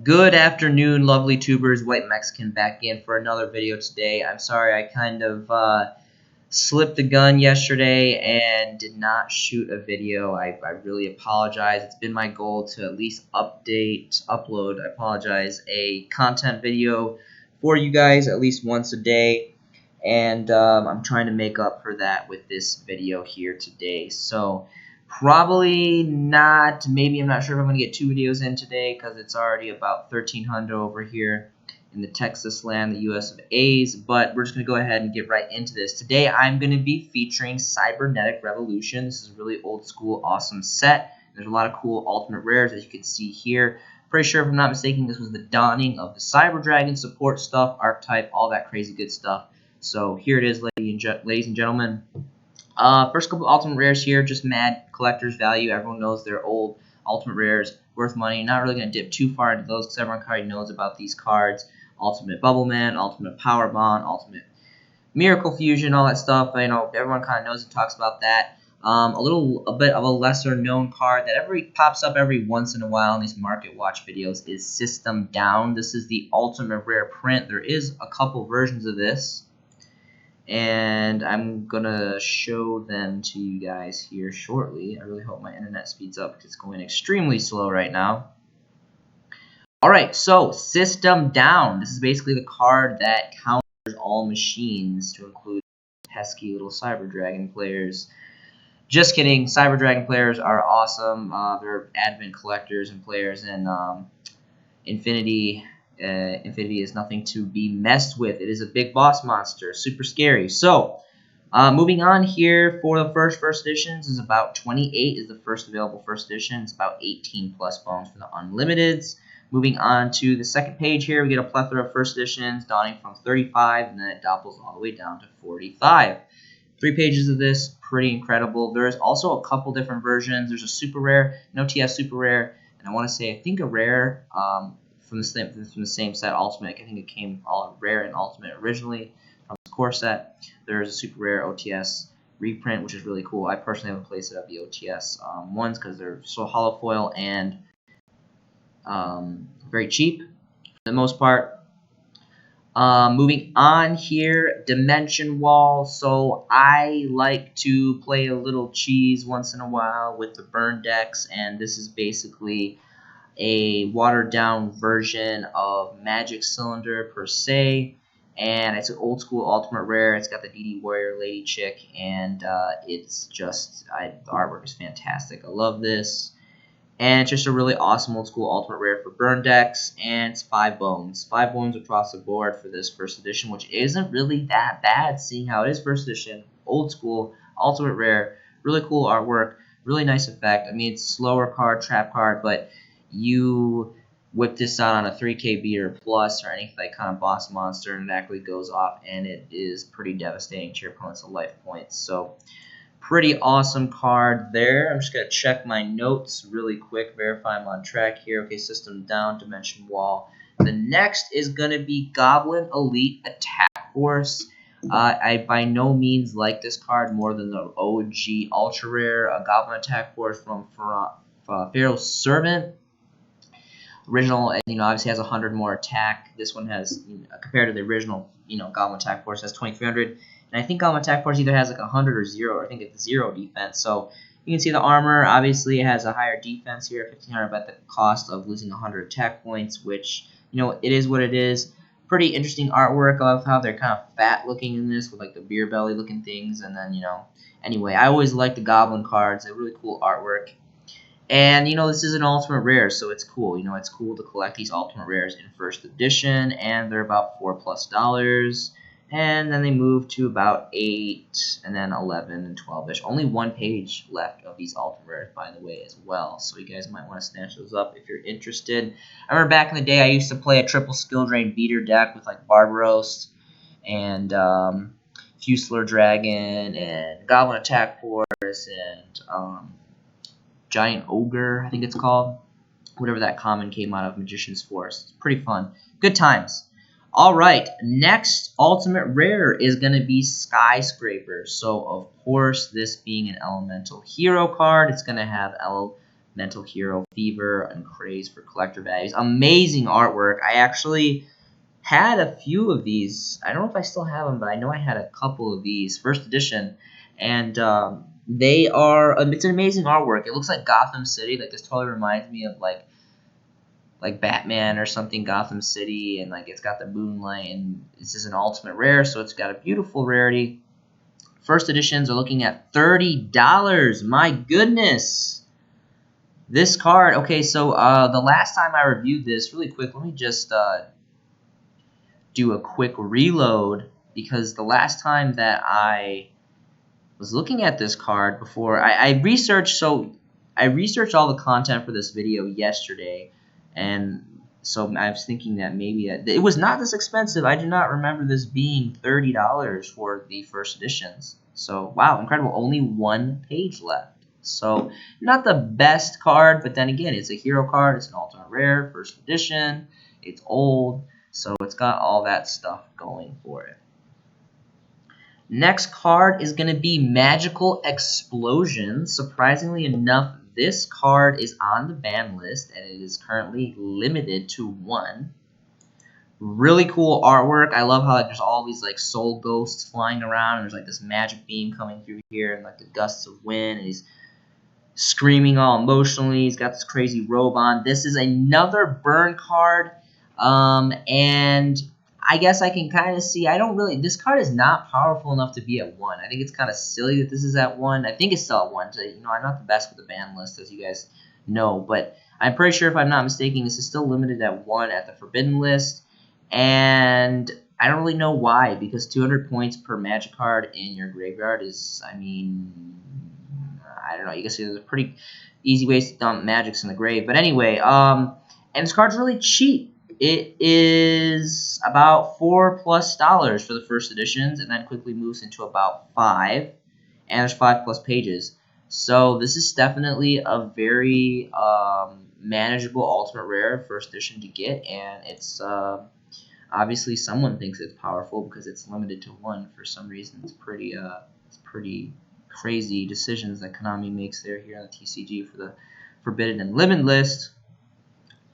Good afternoon, lovely tubers. White Mexican back in for another video today. I'm sorry I kind of slipped the gun yesterday and did not shoot a video. I really apologize. It's been my goal to at least upload, a content video for you guys at least once a day. And I'm trying to make up for that with this video here today. So probably not, maybe I'm not sure if I'm going to get 2 videos in today because it's already about 1300 over here in the Texas land, the US of A's, but we're just going to go ahead and get right into this. Today I'm going to be featuring Cybernetic Revolution. This is a really old school, awesome set. There's a lot of cool ultimate rares as you can see here. Pretty sure if I'm not mistaken this was the dawning of the Cyber Dragon support stuff, archetype, all that crazy good stuff. So here it is, ladies and gentlemen. First couple ultimate rares here, just mad collector's value. Everyone knows they're old ultimate rares, worth money. Not really going to dip too far into those because everyone already knows about these cards. Ultimate Bubbleman, Ultimate Power Bond, Ultimate Miracle Fusion, all that stuff. You know, everyone kind of knows and talks about that. A bit of a lesser known card that pops up every once in a while in these market watch videos is System Down. This is the ultimate rare print. There is a couple versions of this, and I'm gonna show them to you guys here shortly. I really hope my internet speeds up because it's going extremely slow right now. Alright, so System Down. This is basically the card that counters all machines, to include pesky little Cyber Dragon players. Just kidding, Cyber Dragon players are awesome. They're Advent collectors and players, and Infinity is nothing to be messed with. It is a big boss monster, super scary. So, moving on here for the first editions is about 28 is the first available first edition. It's about 18 plus bones for the unlimiteds. Moving on to the second page here, we get a plethora of first editions, dawning from 35, and then it doubles all the way down to 45. 3 pages of this, pretty incredible. There's also a couple different versions. There's a super rare, an OTS super rare, and I want to say, I think a rare from the same set, Ultimate. I think it came all rare and Ultimate originally from the core set. There's a super rare OTS reprint, which is really cool. I personally have a playset of the OTS ones because they're so hollow foil and very cheap for the most part. Moving on here, Dimension Wall. So I like to play a little cheese once in a while with the burn decks, and this is basically a watered down version of Magic Cylinder per se, and it's an old school ultimate rare. It's got the DD Warrior Lady Chick, and it's just the artwork is fantastic. I love this. And it's just a really awesome old school ultimate rare for burn decks, and it's 5 bones. 5 bones across the board for this first edition, which isn't really that bad, seeing how it is first edition, old school, ultimate rare, really cool artwork, really nice effect. I mean, it's slower card, trap card, but you whip this out on a 3k beater plus or any kind of boss monster, and it actually goes off, and it is pretty devastating to your opponent's life points. So pretty awesome card there. I'm just going to check my notes really quick, verify I'm on track here. Okay, System Down, Dimension Wall. The next is going to be Goblin Elite Attack Force. I by no means like this card more than the OG Ultra Rare Goblin Attack Force from Pharaoh's Servant. Original, obviously has 100 more attack. This one has, compared to the original, Goblin Attack Force has 2,300. And I think Goblin Attack Force either has like 100 or 0, or I think it's 0 defense. So you can see the armor, obviously it has a higher defense here, 1,500, but at the cost of losing 100 attack points, which, it is what it is. Pretty interesting artwork. I love how they're kind of fat looking in this with like the beer belly looking things. And then, anyway, I always like the Goblin cards. They're really cool artwork. And, this is an ultimate rare, so it's cool. It's cool to collect these ultimate rares in first edition, and they're about $4+. And then they move to about 8, and then 11 and 12-ish. Only 1 page left of these ultimate rares, by the way, as well. So you guys might want to snatch those up if you're interested. I remember back in the day, I used to play a triple skill drain beater deck with like Barbaros and Fusilier Dragon and Goblin Attack Force and Giant Ogre, I think it's called. Whatever that common came out of Magician's Force. It's pretty fun. Good times. Alright, next ultimate rare is going to be Skyscraper. So, of course, this being an elemental hero card, it's going to have Mental Hero Fever and Craze for collector values. Amazing artwork. I actually had a few of these. I don't know if I still have them, but I know I had a couple of these first edition, and they are. It's an amazing artwork. It looks like Gotham City. Like this totally reminds me of like Batman or something, Gotham City, and like it's got the moonlight. And this is an ultimate rare, so it's got a beautiful rarity. First editions are looking at $30. My goodness. This card, okay, so the last time I reviewed this, really quick, let me just do a quick reload, because the last time that I was looking at this card before, I researched all the content for this video yesterday, and so I was thinking that maybe it was not this expensive. I do not remember this being $30 for the first editions. So wow, incredible. Only one page left. So not the best card, but then again, it's a hero card. It's an ultimate rare, first edition. It's old, so it's got all that stuff going for it. Next card is going to be Magical Explosion. Surprisingly enough, this card is on the ban list, and it is currently limited to 1. Really cool artwork. I love how there's all these like soul ghosts flying around, and there's like this magic beam coming through here, and like the gusts of wind, and he's screaming all emotionally. He's got this crazy robe on. This is another burn card, and I guess I can kind of see. This card is not powerful enough to be at 1. I think it's kind of silly that this is at 1. I think it's still at 1. So, I'm not the best with the ban list, as you guys know, but I'm pretty sure, if I'm not mistaken, this is still limited at 1 at the forbidden list, and I don't really know why, because 200 points per magic card in your graveyard is, I don't know. You can see there's a pretty easy ways to dump magics in the grave. But anyway, and this card's really cheap. It is about $4+ for the first editions, and then quickly moves into about 5. And there's 5+ pages. So this is definitely a very manageable ultimate rare first edition to get, and it's obviously someone thinks it's powerful because it's limited to 1 for some reason. It's pretty crazy decisions that Konami makes here on the TCG for the forbidden and limited list,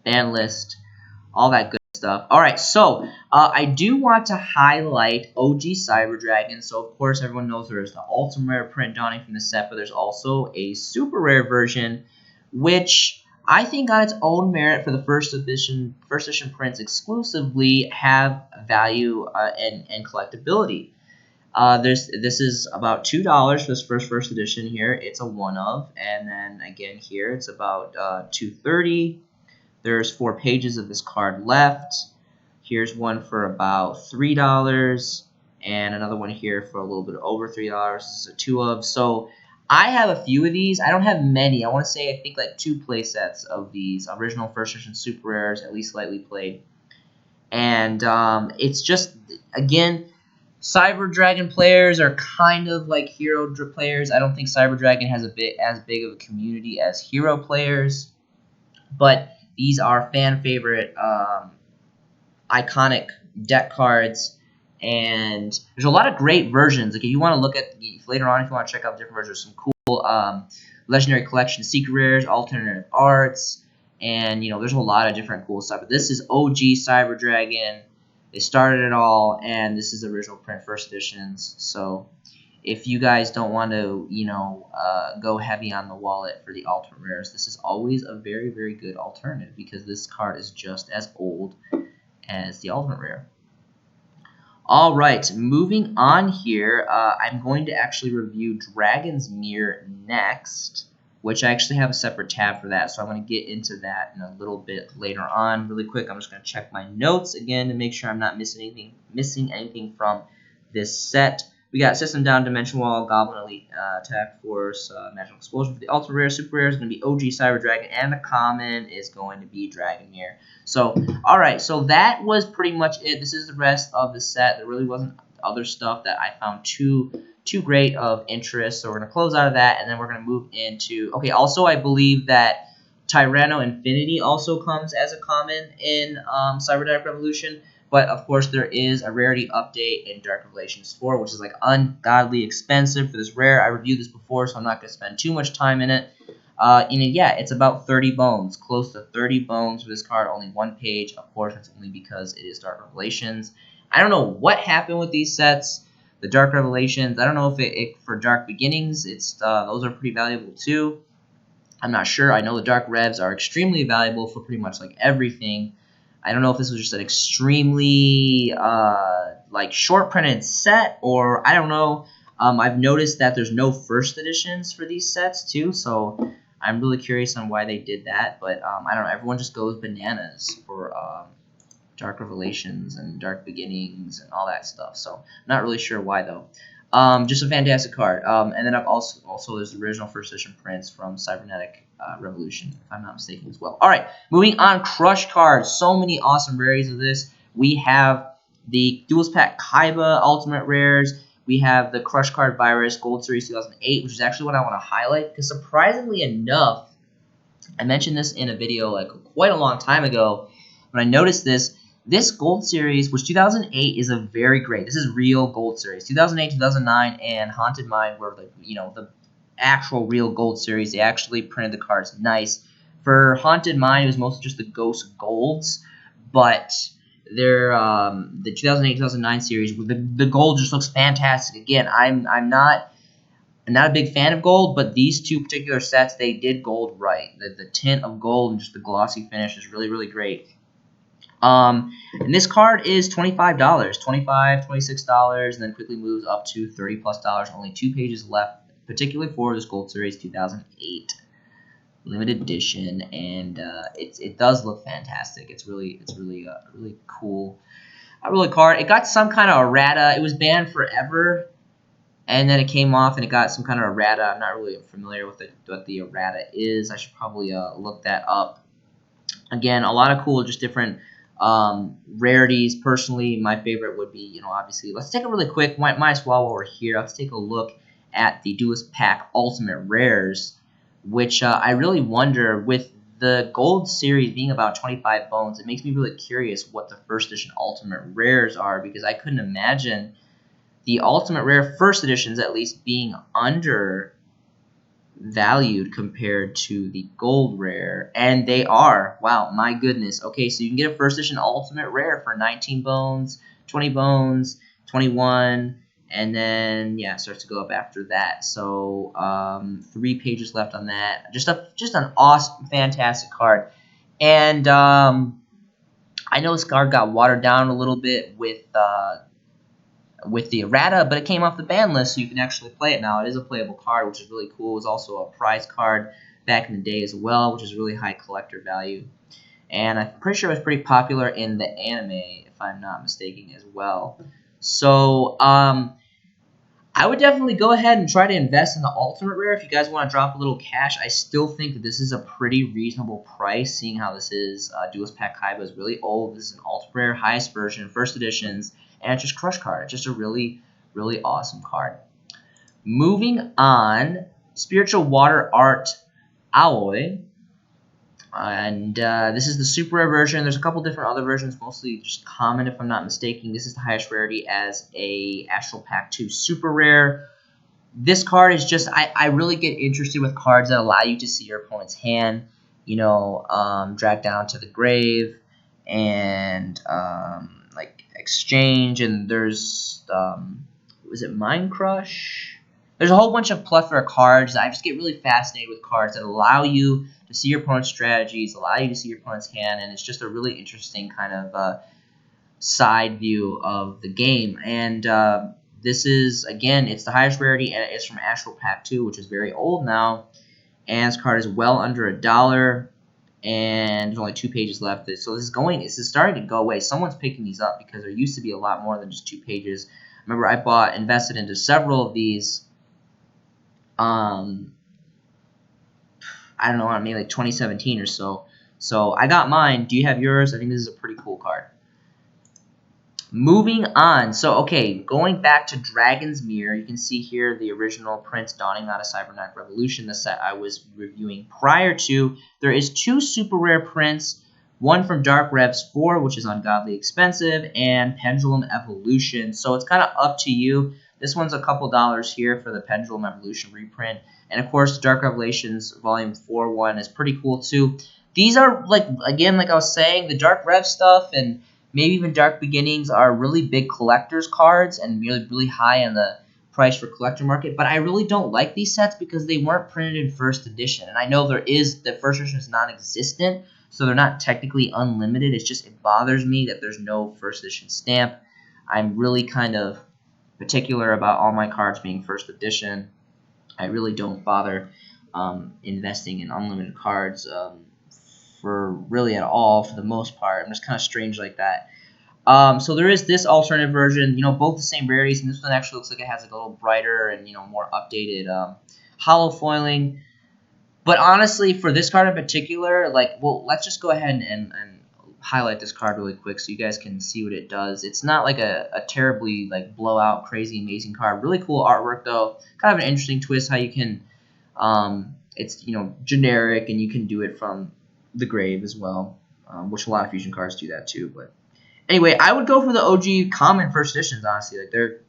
ban list, all that good stuff. Alright, so I do want to highlight OG Cyber Dragon. So of course everyone knows there's the ultimate rare print dawning from the set, but there's also a super rare version, which I think on its own merit for the first edition prints exclusively have value and collectability. This is about $2 for this first edition here. It's a one of, and then again here it's about $2.30. There's 4 pages of this card left. Here's one for about $3, and another one here for a little bit over $3. This is a 2 of. So I have a few of these. I don't have many. I want to say I think like 2 play sets of these original first edition super rares, at least slightly played. And it's just, again, Cyber Dragon players are kind of like Hero players. I don't think Cyber Dragon has as big of a community as Hero players, but these are fan favorite, iconic deck cards, and there's a lot of great versions. Like if you want to look at later on, if you want to check out different versions, some cool Legendary Collection secret rares, alternative arts, and there's a lot of different cool stuff. But this is OG Cyber Dragon. They started it all, and this is the original print first editions. So if you guys don't want to, go heavy on the wallet for the ultimate rares, this is always a very, very good alternative, because this card is just as old as the ultimate rare. All right, moving on here, I'm going to actually review Dragon's Mirror next, which I actually have a separate tab for that, so I'm going to get into that in a little bit later on. Really quick, I'm just going to check my notes again to make sure I'm not missing anything from this set. We got System Down, Dimension Wall, Goblin Elite, Attack Force, Magical Explosion. For the ultra rare, super rare is going to be OG Cyber Dragon, and the common is going to be Dragon Mirror. So, alright, so that was pretty much it. This is the rest of the set. There really wasn't other stuff that I found too great of interest, so we're going to close out of that, and then we're going to move into, okay, also I believe that Tyranno Infinity also comes as a common in Cyber Dark Revolution, but of course there is a rarity update in Dark Revelations 4, which is like ungodly expensive for this rare. I reviewed this before, so I'm not going to spend too much time in it. Yeah, it's about 30 bones, close to 30 bones for this card, only one page. Of course, that's only because it is Dark Revelations. I don't know what happened with these sets, the Dark Revelations. I don't know if it for Dark Beginnings, those are pretty valuable too. I'm not sure. I know the Dark Revs are extremely valuable for pretty much like everything. I don't know if this was just an extremely like short printed set, or I don't know. I've noticed that there's no first editions for these sets too, so I'm really curious on why they did that. But I don't know. Everyone just goes bananas for Dark Revelations and Dark Beginnings and all that stuff. So I'm not really sure why though. Just a fantastic card. And then I've also there's the original first edition prints from Cybernetic Revolution, if I'm not mistaken as well. All right, moving on. Crush cards. So many awesome rarities of this. We have the Duelist Pack Kaiba Ultimate Rares. We have the Crush Card Virus Gold Series 2008, which is actually what I want to highlight because surprisingly enough, I mentioned this in a video like quite a long time ago when I noticed this. This Gold Series, which 2008 is a very great. This is real Gold Series. 2008, 2009, and Haunted Mind were the actual real Gold Series. They actually printed the cards nice. For Haunted Mind, it was mostly just the Ghost Golds, but they're the 2008, 2009 series. The gold just looks fantastic. Again, I'm not a big fan of gold, but these two particular sets they did gold right. The tint of gold and just the glossy finish is really really great. And this card is $25, $25, $26, and then quickly moves up to $30+. Only 2 pages left, particularly for this Gold Series 2008 limited edition, and it does look fantastic. It's really really cool, a really card. It got some kind of errata. It was banned forever, and then it came off, and it got some kind of errata. I'm not really familiar with what the errata is. I should probably look that up. Again, a lot of cool, just different rarities. Personally, my favorite would be, obviously, let's take a really quick, might as well while we're here, let's take a look at the Duelist Pack Ultimate Rares, which I really wonder, with the Gold Series being about 25 bones, it makes me really curious what the first edition Ultimate Rares are, because I couldn't imagine the Ultimate Rare first editions at least being undervalued compared to the Gold Rare, and they are. Wow, my goodness. Okay, so you can get a first edition Ultimate Rare for 19 bones, 20 bones, 21, and then yeah, it starts to go up after that. So 3 pages left on that. Just an awesome, fantastic card. And I know this card got watered down a little bit with the errata, but it came off the ban list, so you can actually play it now. It is a playable card, which is really cool. It was also a prize card back in the day as well, which is really high collector value. And I'm pretty sure it was pretty popular in the anime, if I'm not mistaken, as well. So I would definitely go ahead and try to invest in the Ultimate Rare if you guys want to drop a little cash. I still think that this is a pretty reasonable price, seeing how this is. Duelist Pack Kaiba is really old. This is an Ultimate Rare, highest version, first editions. And it's just Crush card. It's just a really, really awesome card. Moving on, Spiritual Water Art Aoi. And this is the super rare version. There's a couple different other versions, mostly just common if I'm not mistaken. This is the highest rarity as a Astral Pack 2 super rare. This card is just, I really get interested with cards that allow you to see your opponent's hand, drag down to the grave, and like exchange, and there's was it Mind Crush? There's a whole bunch of plethora of cards. I just get really fascinated with cards that allow you to see your opponent's strategies, allow you to see your opponent's hand, and it's just a really interesting kind of side view of the game. And this is, again, it's the highest rarity, and it's from Astral Pack 2, which is very old now. And this card is well under $1. And there's only 2 pages left. So this is starting to go away. Someone's picking these up because there used to be a lot more than just 2 pages. Remember, I invested into several of these. I don't know, maybe like 2017 or so. So I got mine. Do you have yours? I think this is a pretty cool card. Moving on. So, okay, going back to Dragon's Mirror, you can see here the original Prince Dawning Out of Cybernetic Revolution, the set I was reviewing prior to. There is 2 super rare prints, one from Dark Revs 4, which is ungodly expensive, and Pendulum Evolution. So it's kind of up to you. This one's a couple dollars here for the Pendulum Evolution reprint. And of course, Dark Revelations Volume 4-1 is pretty cool too. These are, like, again, like I was saying, the Dark Rev stuff and maybe even Dark Beginnings are really big collector's cards and really, really high on the price for collector market. But I really don't like these sets because they weren't printed in first edition. And I know the first edition is non-existent, so they're not technically unlimited. It's just, it bothers me that there's no first edition stamp. I'm really kind of particular about all my cards being first edition. I really don't bother investing in unlimited cards for really at all, for the most part. I'm just kind of strange like that. So there is this alternate version, both the same rarities, and this one actually looks like it has like a little brighter and more updated hollow foiling. But honestly, for this card in particular, let's just go ahead and highlight this card really quick so you guys can see what it does. It's not like a terribly blowout, crazy, amazing card. Really cool artwork though. Kind of an interesting twist how you can, it's generic and you can do it from the grave as well, which a lot of fusion cards do that too. But anyway, I would go for the OG common first editions, honestly. They're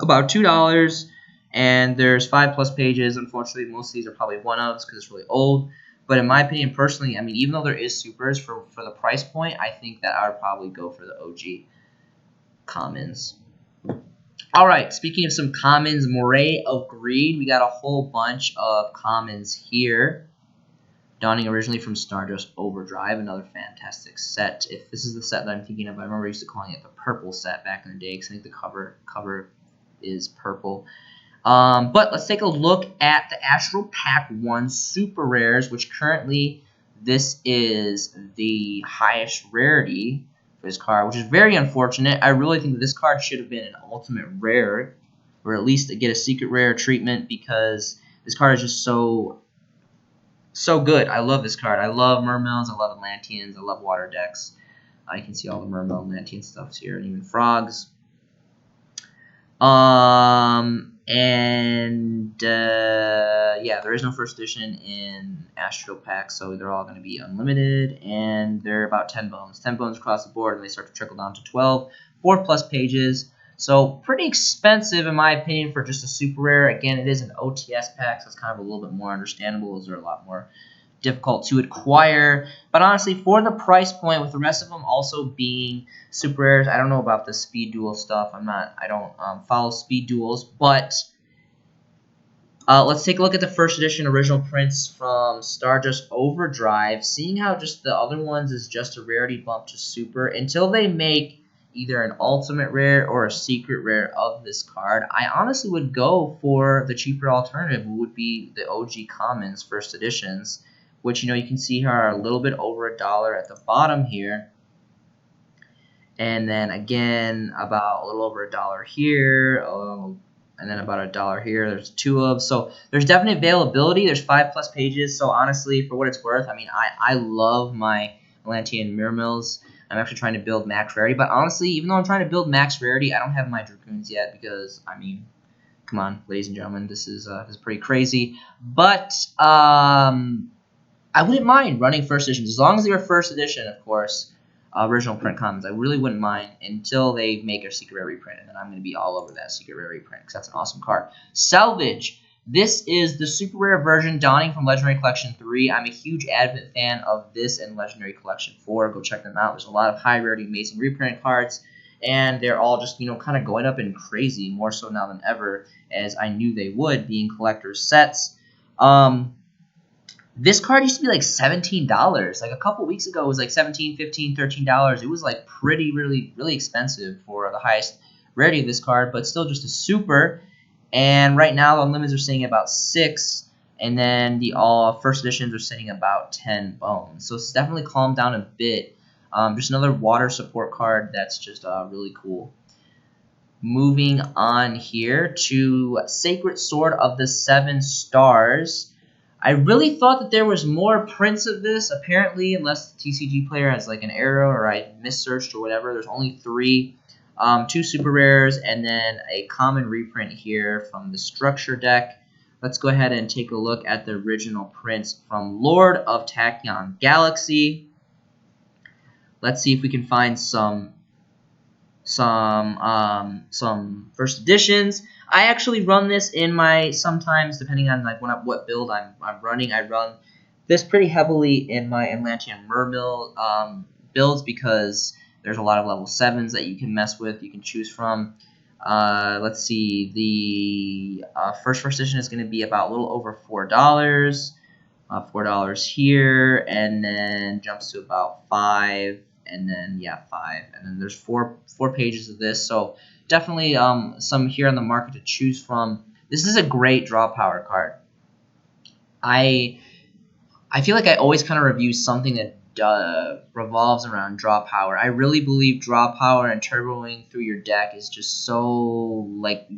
about $2, and there's 5+ pages. Unfortunately, most of these are probably one-ofs because it's really old. But in my opinion, personally, I mean, even though there is supers for the price point, I think that I would probably go for the OG commons. All right, speaking of some commons, Moray of Greed. We got a whole bunch of commons here. Dawning originally from Stardust Overdrive, another fantastic set. If this is the set that I'm thinking of, I remember I used to calling it the purple set back in the day because I think the cover is purple. But let's take a look at the Astral Pack 1 Super Rares, which currently this is the highest rarity for this card, which is very unfortunate. I really think that this card should have been an ultimate rare, or at least to get a secret rare treatment, because this card is just so good. I love this card. I love Mermails, I love Atlanteans, I love Water Decks. You can see all the Mermail and Atlantean stuffs here, and even Frogs. Yeah, there is no first edition in Astral Pack, so they're all going to be unlimited, and they're about 10 bones. 10 bones across the board, and they start to trickle down to 12. 4+ pages, so pretty expensive in my opinion for just a super rare. Again, it is an OTS pack, so it's kind of a little bit more understandable. Those are a lot more difficult to acquire, but honestly, for the price point, with the rest of them also being super rares, I don't know about the speed duel stuff. I don't follow speed duels, but let's take a look at the first edition original prints from Stardust Overdrive. Seeing how just the other ones is just a rarity bump to super until they make either an ultimate rare or a secret rare of this card, I honestly would go for the cheaper alternative, which would be the OG commons first editions, which you can see here are a little bit over $1 at the bottom here. And then again, about a little over $1 here, and then about $1 here. There's 2 of, so there's definite availability. There's 5+ pages, so honestly, for what it's worth, I mean, I love my Atlantean Mermails. I'm actually trying to build max rarity, but honestly, even though I'm trying to build max rarity, I don't have my Dragoons yet because, I mean, come on, ladies and gentlemen, this is pretty crazy. But I wouldn't mind running first editions as long as they were first edition, of course. Original print commons, I really wouldn't mind until they make a secret rare reprint, and then I'm going to be all over that secret rare reprint because that's an awesome card. Salvage. This is the super rare version Dawning from Legendary Collection 3. I'm a huge avid fan of this and Legendary Collection 4. Go check them out. There's a lot of high rarity, amazing reprint cards, and they're all just kind of going up in crazy, more so now than ever, as I knew they would, being collector's sets. This card used to be like $17. Like a couple weeks ago, it was like $17, $15, $13. It was like really expensive for the highest rarity of this card, but still just a super. And right now, the unlimiteds are sitting about 6, and then the all first editions are sitting about 10 bones. So it's definitely calmed down a bit. Just another water support card that's just really cool. Moving on here to Sacred Sword of the 7 Stars. I really thought that there was more prints of this, apparently, unless the TCG player has like an error or I missearched or whatever. There's only 3, 2 super rares, and then a common reprint here from the structure deck. Let's go ahead and take a look at the original prints from Lord of Tachyon Galaxy. Let's see if we can find some some first editions. I actually run this in my, sometimes depending on like what build I'm running. I run this pretty heavily in my Atlantean Mermill builds because there's a lot of level 7s that you can mess with, you can choose from. Let's see, the first edition is going to be about a little over $4. $4 here, and then jumps to about 5, and then yeah, 5, and then there's four pages of this. So definitely some here on the market to choose from. This is a great draw power card. I feel like I always kind of review something that revolves around draw power. I really believe draw power and turboing through your deck is just so, like,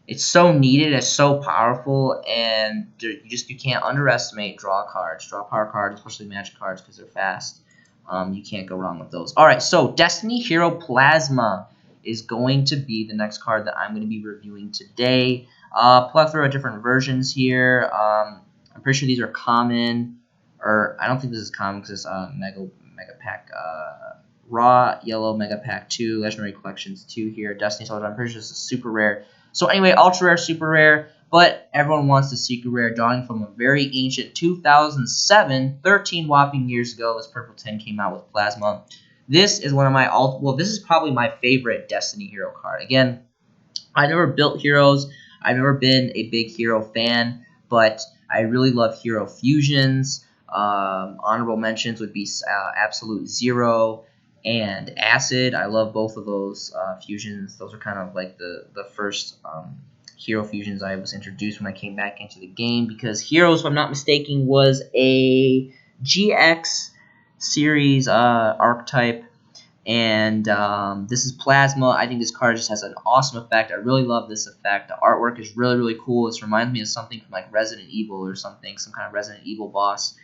it's so needed, it's so powerful, and you can't underestimate draw power cards, especially magic cards, because they're fast. You can't go wrong with those. All right, so Destiny Hero Plasma is going to be the next card that I'm going to be reviewing today. Plethora of different versions here. I'm pretty sure these are common, or I don't think this is common because it's Mega Pack. Raw, Yellow, Mega Pack 2, Legendary Collections 2 here, Destiny Soldier. I'm pretty sure this is super rare. So anyway, ultra rare, super rare, but everyone wants the secret rare, drawing from a very ancient 2007, 13 whopping years ago, this Purple 10 came out with Plasma. This is one of my this is probably my favorite Destiny Hero card. Again, I never built heroes. I've never been a big hero fan, but I really love hero fusions. Honorable mentions would be Absolute Zero and Acid. I love both of those fusions. Those are kind of like the first hero fusions I was introduced when I came back into the game, because Heroes, if I'm not mistaken, was a GX series archetype. And this is Plasma. I think this card just has an awesome effect. I really love this effect. The artwork is really, really cool. This reminds me of something from like Resident Evil or something, some kind of Resident Evil boss.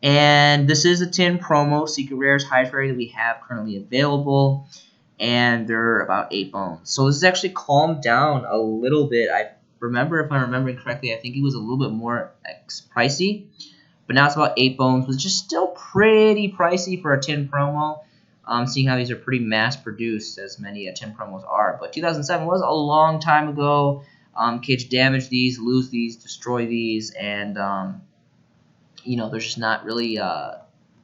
And this is a tin promo, secret rares, highest rarity that we have currently available, and they're about 8 bones. So this is actually calmed down a little bit. I remember, if I'm remembering correctly, I think it was a little bit more pricey, but now it's about 8 bones, which is still pretty pricey for a tin promo. Seeing how these are pretty mass-produced, as many tin promos are. But 2007 was a long time ago. Kids damage these, lose these, destroy these, and you know, they're just not really.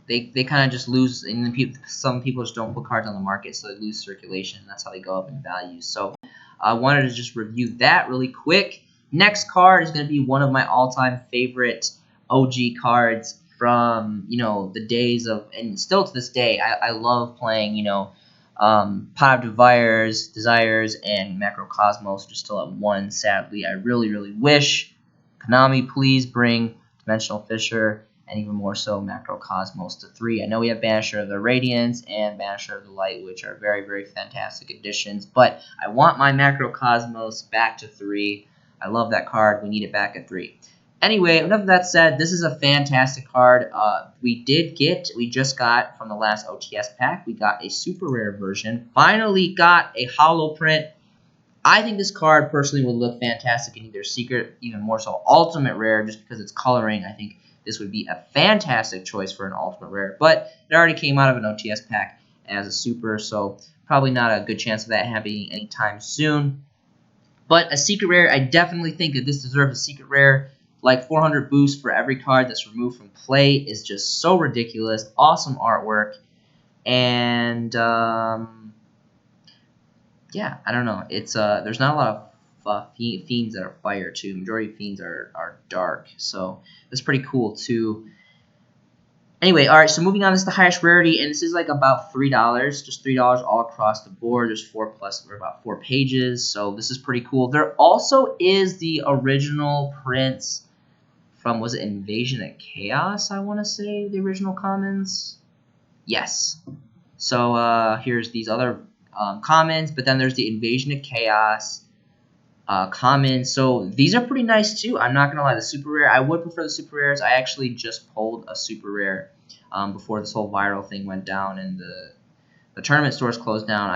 They kind of just lose, and then some people just don't put cards on the market, so they lose circulation. And that's how they go up in value. So I wanted to just review that really quick. Next card is going to be one of my all-time favorite OG cards from, you know, the days of, and still to this day, I love playing, you know, Pot of Desires, and Macrocosmos. Just still at 1, sadly. I really, really wish Konami, please bring Dimensional Fissure, and even more so Macrocosmos to 3. I know we have Banisher of the Radiance and Banisher of the Light, which are very, very fantastic additions, but I want my Macrocosmos back to 3. I love that card. We need it back at 3. Anyway, enough of that said, this is a fantastic card. We just got from the last OTS pack, we got a super rare version. Finally got a holo print. I think this card personally would look fantastic in either secret, even more so ultimate rare, just because it's coloring. I think this would be a fantastic choice for an ultimate rare, but it already came out of an OTS pack as a super, so probably not a good chance of that happening anytime soon. But a secret rare, I definitely think that this deserves a secret rare. Like 400 boost for every card that's removed from play is just so ridiculous. Awesome artwork, and yeah, I don't know. It's there's not a lot of fiends that are fire too. Majority of fiends are dark, so that's pretty cool too. Anyway, all right. So moving on, this is the highest rarity, and this is like about $3, just $3 all across the board. There's 4 plus, or about 4 pages, so this is pretty cool. There also is the original prints from, was it Invasion of Chaos? I want to say the original commons. Yes. So here's these other commons, but then there's the Invasion of Chaos commons. So these are pretty nice too. I'm not gonna lie, the super rare, I would prefer the super rares. I actually just pulled a super rare before this whole viral thing went down and the tournament stores closed down.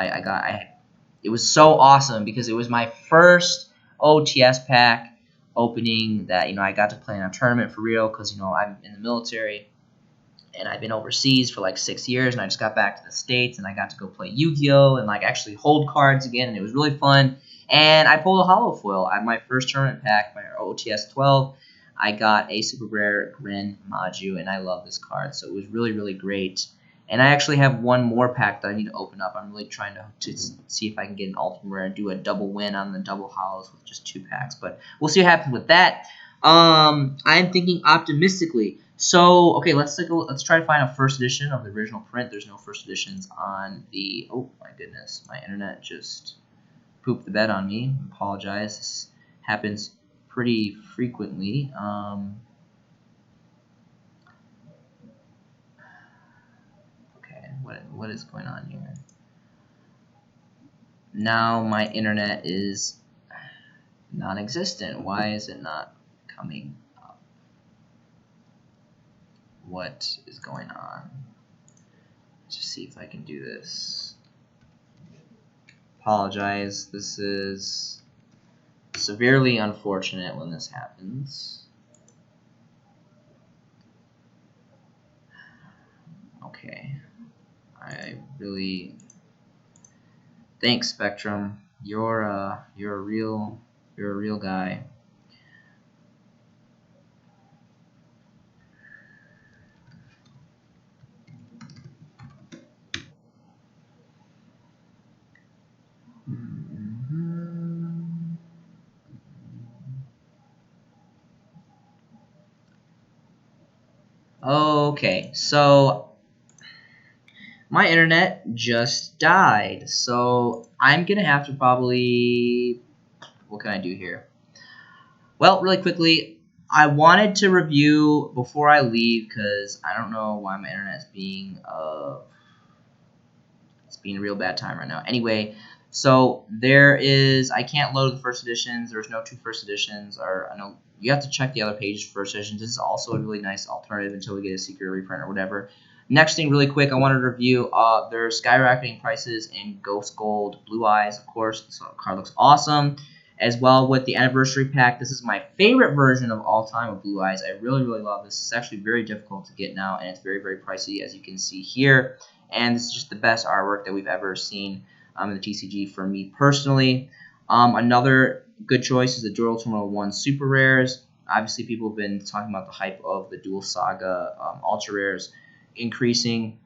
It was so awesome because it was my first OTS pack opening that, you know, I got to play in a tournament for real, because, you know, I'm in the military. and I've been overseas for like 6 years, and I just got back to the States, and I got to go play Yu-Gi-Oh! And like actually hold cards again, and it was really fun. And I pulled a holo foil at my first tournament pack, my OTS 12. I got a super rare Grin Maju, and I love this card, so it was really, really great. And I actually have one more pack that I need to open up. I'm really trying to see if I can get an ultimate rare and do a double win on the double holos with just 2 packs. But we'll see what happens with that. I'm thinking optimistically. So okay, let's try to find a first edition of the original print. There's no first editions on the. Oh my goodness, my internet just pooped the bed on me. Apologize. This happens pretty frequently. Okay, what is going on here? Now my internet is non-existent. Why is it not coming up? What is going on? Let's just see if I can do this. Apologize. This is severely unfortunate when this happens. Okay. I really thanks, Spectrum. You're a real guy. Okay, so my internet just died, so I'm gonna have to probably. What can I do here? Well, really quickly, I wanted to review before I leave because I don't know why my internet's being it's being a real bad time right now. Anyway, so I can't load the first editions. There's no 2 first editions, or I know you have to check the other pages for first editions. This is also a really nice alternative until we get a secret reprint or whatever. Next thing, really quick, I wanted to review their skyrocketing prices in Ghost Gold Blue Eyes. Of course, this card looks awesome. As well with the anniversary pack. This is my favorite version of all time of Blue Eyes. I really, really love this. It's actually very difficult to get now, and it's very, very pricey, as you can see here. And this is just the best artwork that we've ever seen in the TCG for me personally. Another good choice is the Dual Terminal 1 Super Rares. Obviously, people have been talking about the hype of the Dual Saga Ultra Rares increasing.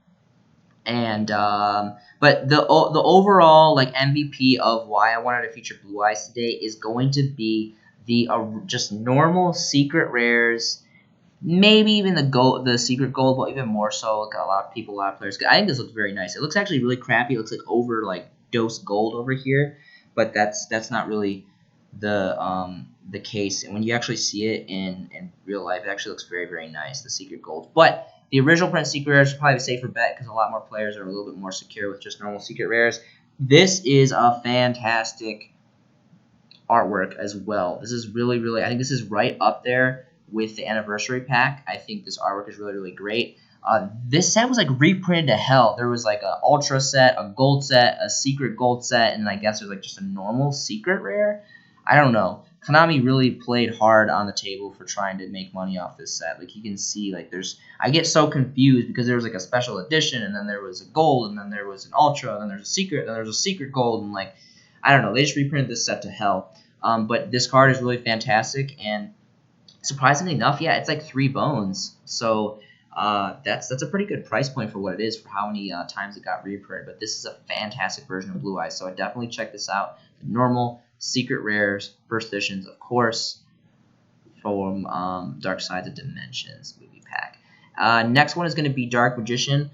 And but the overall like MVP of why I wanted to feature Blue Eyes today is going to be the just normal secret rares, maybe even the secret gold, but even more so. Like a lot of players. I think this looks very nice. It looks actually really crappy. It looks like over like dose gold over here, but that's not really the case. And when you actually see it in real life, it actually looks very, very nice. The secret gold, but the original print secret rares are probably a safer bet because a lot more players are a little bit more secure with just normal secret rares. This is a fantastic artwork as well. This is really, really, I think this is right up there with the anniversary pack. I think this artwork is really, really great. This set was like reprinted to hell. There was like an ultra set, a gold set, a secret gold set, and I guess there's like just a normal secret rare. I don't know. Konami really played hard on the table for trying to make money off this set. Like you can see, like I get so confused because there was like a special edition, and then there was a gold, and then there was an ultra, and then there's a secret, and then there's a secret gold, and like I don't know. They just reprinted this set to hell. But this card is really fantastic, and surprisingly enough, yeah, it's like 3 bones. So that's a pretty good price point for what it is for how many times it got reprinted. But this is a fantastic version of Blue Eyes, so I definitely check this out. Normal, secret rares, first editions, of course, from Dark Sides of Dimensions movie pack. Next one is going to be Dark Magician.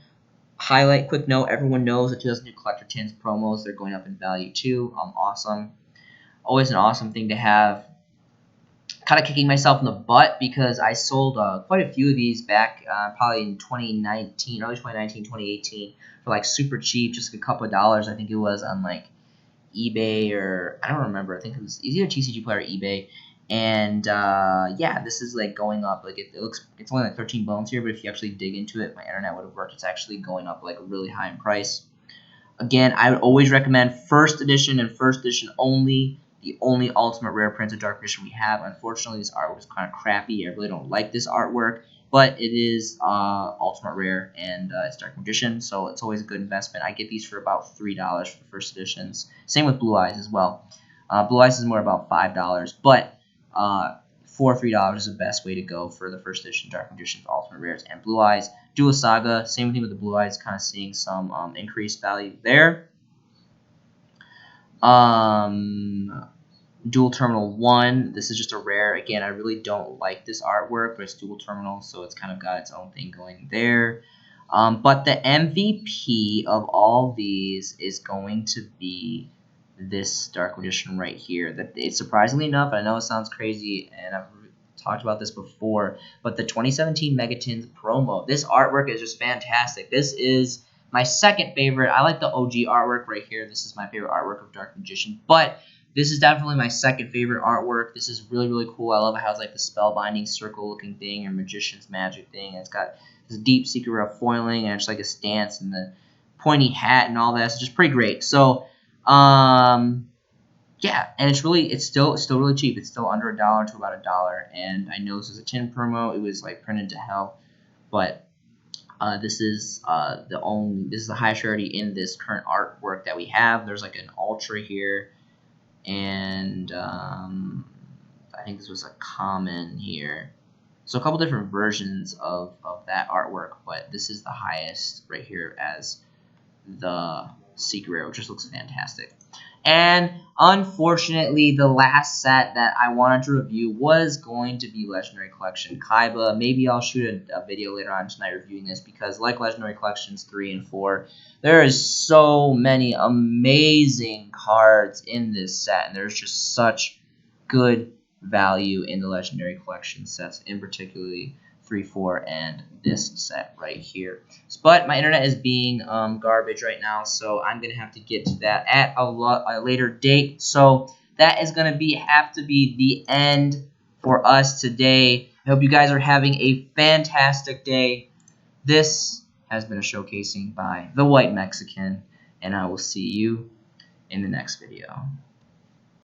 Highlight, quick note, everyone knows the 2002 Collector Tins promos, they're going up in value too. Awesome. Always an awesome thing to have. Kind of kicking myself in the butt because I sold quite a few of these back probably in 2019, early 2019, 2018 for like super cheap, just a couple of dollars. I think it was on like eBay or I don't remember. I think it was either TCG Player or eBay. And yeah, this is like going up. Like it looks, it's only like 13 bones here, but if you actually dig into it, my internet would have worked. It's actually going up like really high in price. Again, I would always recommend first edition and first edition only. The only ultimate rare prints of Dark Magician we have. Unfortunately, this artwork is kind of crappy. I really don't like this artwork. but it is ultimate rare and it's Dark Magician, so it's always a good investment. I get these for about $3 for the first editions. Same with Blue Eyes as well. Blue Eyes is more about $5, but for $3 is the best way to go for the first edition Dark Magicians, ultimate rares, and Blue Eyes. Duelist Saga, same thing with the Blue Eyes, kind of seeing some increased value there. Dual Terminal 1, this is just a rare. Again, I really don't like this artwork, but it's Dual Terminal, so it's kind of got its own thing going there. But the MVP of all these is going to be this Dark Magician right here. That it's surprisingly enough, I know it sounds crazy, and I've talked about this before, but the 2017 Megatins promo, this artwork is just fantastic. This is my second favorite. I like the OG artwork right here. This is my favorite artwork of Dark Magician, but this is definitely my second favorite artwork. This is really, really cool. I love how it's like the spellbinding circle-looking thing or magician's magic thing. And it's got this deep secret rare foiling and it's like a stance and the pointy hat and all that. It's just pretty great. So, yeah, and it's still really cheap. It's still under $1 to about $1. And I know this is a tin promo. It was like printed to hell, but this is the highest rarity in this current artwork that we have. There's like an ultra here. And I think this was a common here. So a couple different versions of that artwork, but this is the highest right here as the secret rare, which just looks fantastic. And unfortunately, the last set that I wanted to review was going to be Legendary Collection Kaiba. Maybe I'll shoot a video later on tonight reviewing this because, like Legendary Collections 3 and 4, there is so many amazing cards in this set, and there's just such good value in the Legendary Collection sets, in particularly 3, 4, and this set right here. But my internet is being garbage right now, so I'm gonna have to get to that at a later date. So that is gonna have to be the end for us today. I hope you guys are having a fantastic day. This has been a showcasing by the White Mexican, and I will see you in the next video.